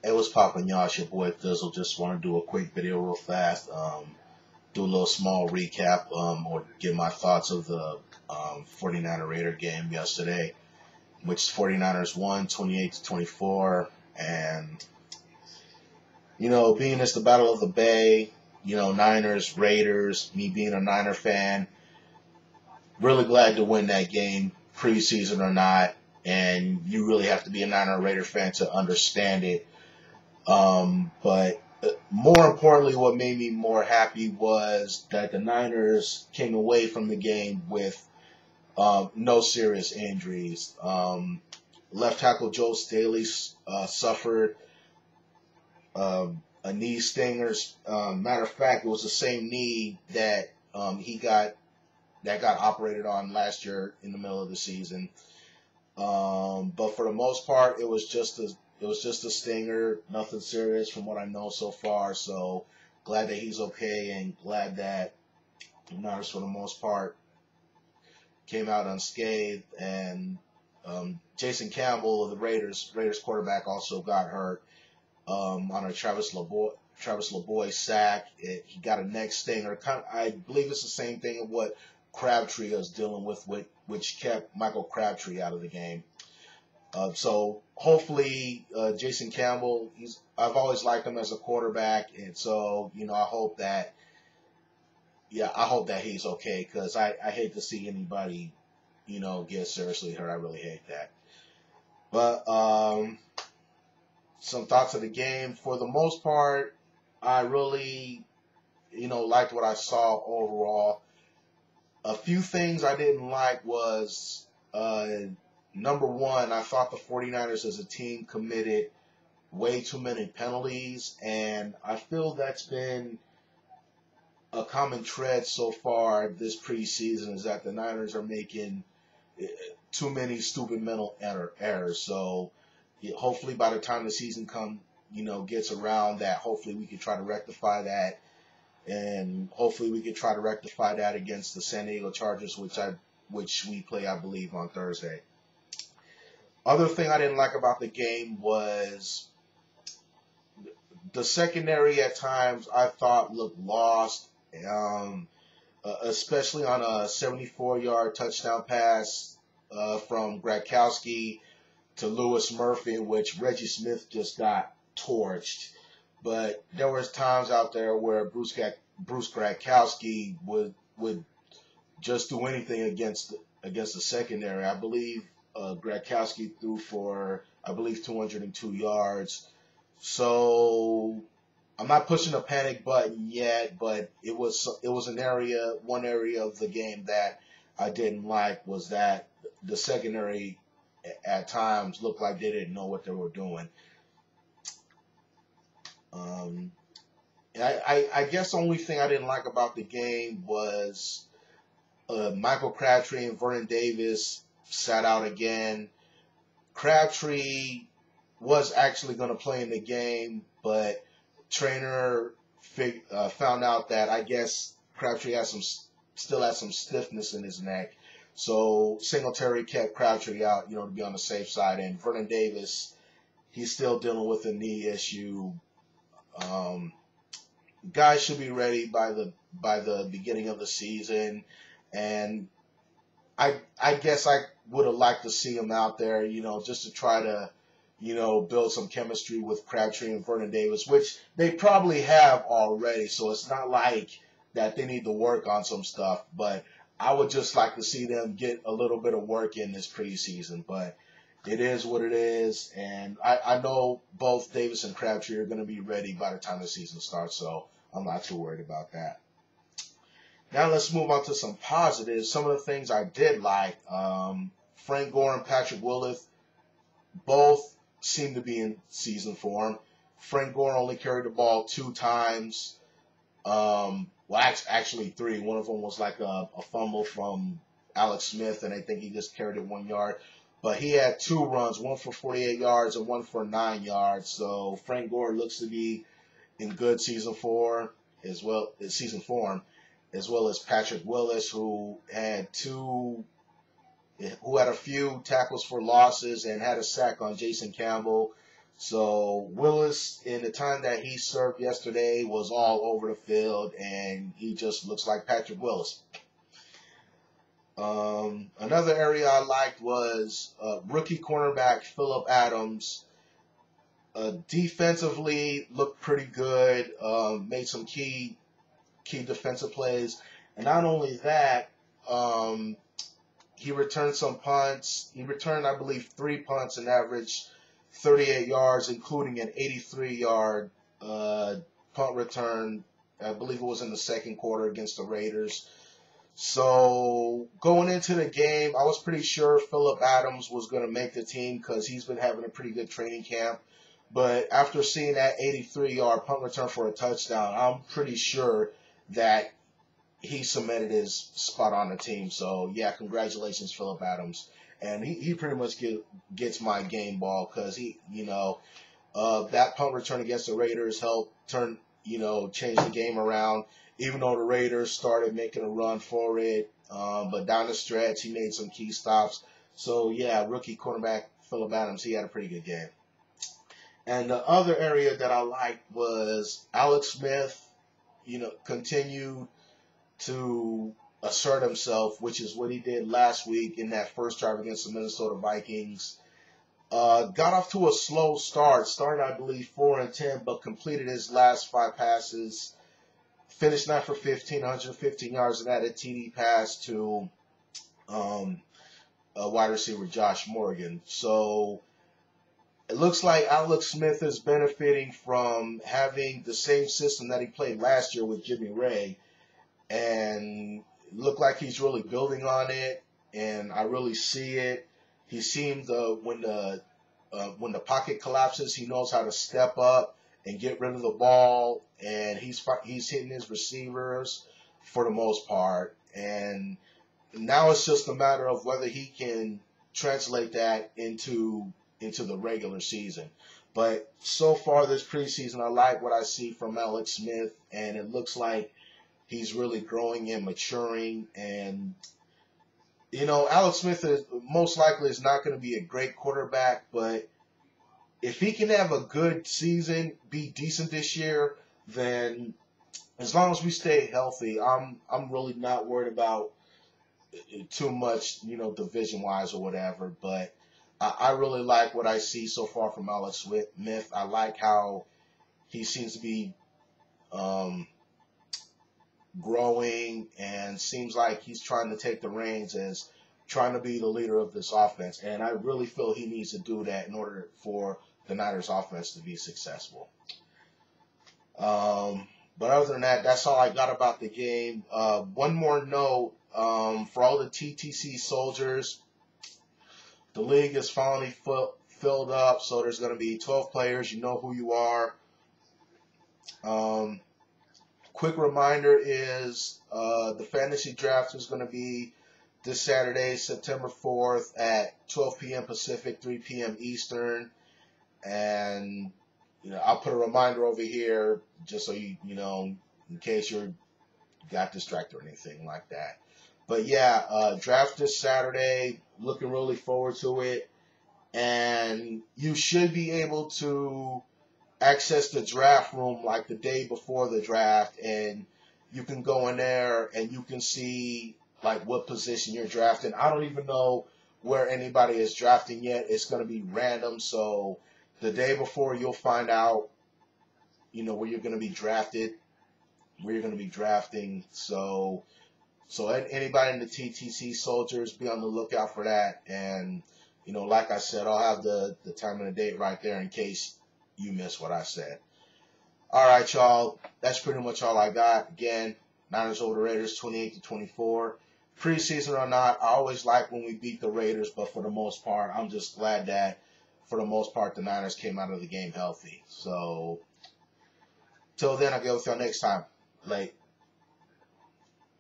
It was popping, y'all. It's your boy Thizzle. Just want to do a quick video real fast. Do a little small recap or give my thoughts of the 49er Raider game yesterday, which 49ers won 28-24. And, being it's the Battle of the Bay, Niners, Raiders, me being a Niner fan, really glad to win that game, preseason or not. And you really have to be a Niner Raider fan to understand it. But more importantly, what made me more happy was that the Niners came away from the game with no serious injuries. Left tackle Joe Staley suffered a knee stinger. Matter of fact, it was the same knee that got operated on last year in the middle of the season. But for the most part, it was just a stinger, nothing serious from what I know so far. So glad that he's okay, and glad that the Niners, for the most part, came out unscathed. And Jason Campbell of the Raiders quarterback, also got hurt on a Travis LeBoy sack. He got a neck stinger. I believe it's the same thing of what Crabtree is dealing with, which kept Michael Crabtree out of the game. So hopefully Jason Campbell, I've always liked him as a quarterback, and so I hope that he's okay, because I hate to see anybody get seriously hurt. I really hate that. But some thoughts of the game. For the most part, I really liked what I saw overall. A few things I didn't like was number one, I thought the 49ers as a team committed way too many penalties, and I feel that's been a common thread so far this preseason, is that the Niners are making too many stupid mental errors. So hopefully by the time the season gets around, that hopefully we can try to rectify that, and hopefully we can try to rectify that against the San Diego Chargers, which we play, I believe, on Thursday. Other thing I didn't like about the game was the secondary at times I thought looked lost, especially on a 74-yard touchdown pass from Gronkowski to Lewis Murphy, in which Reggie Smith just got torched. But there was times out there where Bruce Gronkowski would just do anything against the secondary. I believe Gronkowski threw for, 202 yards. So I'm not pushing the panic button yet, but it was one area of the game that I didn't like, was that the secondary at times looked like they didn't know what they were doing. I guess the only thing I didn't like about the game was Michael Crabtree and Vernon Davis sat out again. Crabtree was actually going to play in the game, but trainer found out that, I guess, Crabtree still has some stiffness in his neck. So Singletary kept Crabtree out, to be on the safe side. And Vernon Davis, he's still dealing with a knee issue. Guys should be ready by the beginning of the season, and I guess I would have liked to see him out there, just to try to, build some chemistry with Crabtree and Vernon Davis, which they probably have already. So it's not like that they need to work on some stuff, but I would just like to see them get a little bit of work in this preseason. But it is what it is, and I know both Davis and Crabtree are going to be ready by the time the season starts, so I'm not too worried about that. Now let's move on to some positives. Some of the things I did like. Frank Gore and Patrick Willis both seem to be in season form. Frank Gore only carried the ball 2 times. Actually 3. One of them was like a fumble from Alex Smith, and I think he just carried it 1 yard. But he had 2 runs, one for 48 yards and one for 9 yards. So Frank Gore looks to be in good season form, as well as Patrick Willis, who had a few tackles for losses and had a sack on Jason Campbell. So Willis, in the time that he served yesterday, was all over the field, and he just looks like Patrick Willis. Another area I liked was rookie cornerback Phillip Adams. Defensively looked pretty good. Made some key defensive plays, and not only that, he returned some punts. He returned, I believe, 3 punts and averaged 38 yards, including an 83-yard punt return. I believe it was in the second quarter against the Raiders. So going into the game, I was pretty sure Phillip Adams was going to make the team because he's been having a pretty good training camp. But after seeing that 83-yard punt return for a touchdown, I'm pretty sure that he cemented his spot on the team. So, yeah, congratulations, Phillip Adams. And he pretty much gets my game ball because that punt return against the Raiders helped change the game around. Even though the Raiders started making a run for it, but down the stretch, he made some key stops. So, yeah, rookie cornerback Phillip Adams, he had a pretty good game. And the other area that I liked was Alex Smith, continued to assert himself, which is what he did last week in that first drive against the Minnesota Vikings. Got off to a slow start. Started, I believe, 4-10, but completed his last 5 passes. Finished 9 for 15, 115 yards, and added TD pass to wide receiver Josh Morgan. So it looks like Alex Smith is benefiting from having the same system that he played last year with Jimmy Ray, and it looked like he's really building on it, and I really see it. He seemed when the pocket collapses, he knows how to step up and get rid of the ball, and he's hitting his receivers for the most part. And now it's just a matter of whether he can translate that into the regular season. But so far this preseason, I like what I see from Alex Smith, and it looks like he's really growing and maturing. And Alex Smith is most likely not going to be a great quarterback, but if he can have a good season, be decent this year, then as long as we stay healthy, I'm really not worried about too much, division-wise or whatever. But I really like what I see so far from Alex Smith. I like how he seems to be growing, and seems like he's trying to take the reins as trying to be the leader of this offense. And I really feel he needs to do that in order for the Niners offense to be successful. But other than that, that's all I got about the game. One more note, for all the TTC soldiers, the league is finally filled up, so there's going to be 12 players. You know who you are. Quick reminder is the fantasy draft is going to be this Saturday, September 4th at 12 p.m. Pacific, 3 p.m. Eastern. And I'll put a reminder over here just so in case you got distracted or anything like that. But yeah, draft this Saturday. Looking really forward to it. And you should be able to access the draft room like the day before the draft, and you can go in there and you can see like what position you're drafting. I don't even know where anybody is drafting yet. It's going to be random, so the day before you'll find out, where you're going to be drafted, where you're going to be drafting. So anybody in the TTC Soldiers, be on the lookout for that. And like I said, I'll have the time and the date right there in case you missed what I said. All right, y'all. That's pretty much all I got. Again, Niners over the Raiders, 28-24. Preseason or not, I always like when we beat the Raiders, but for the most part, I'm just glad that for the most part the Niners came out of the game healthy. So, till then, I'll get with y'all next time. Late.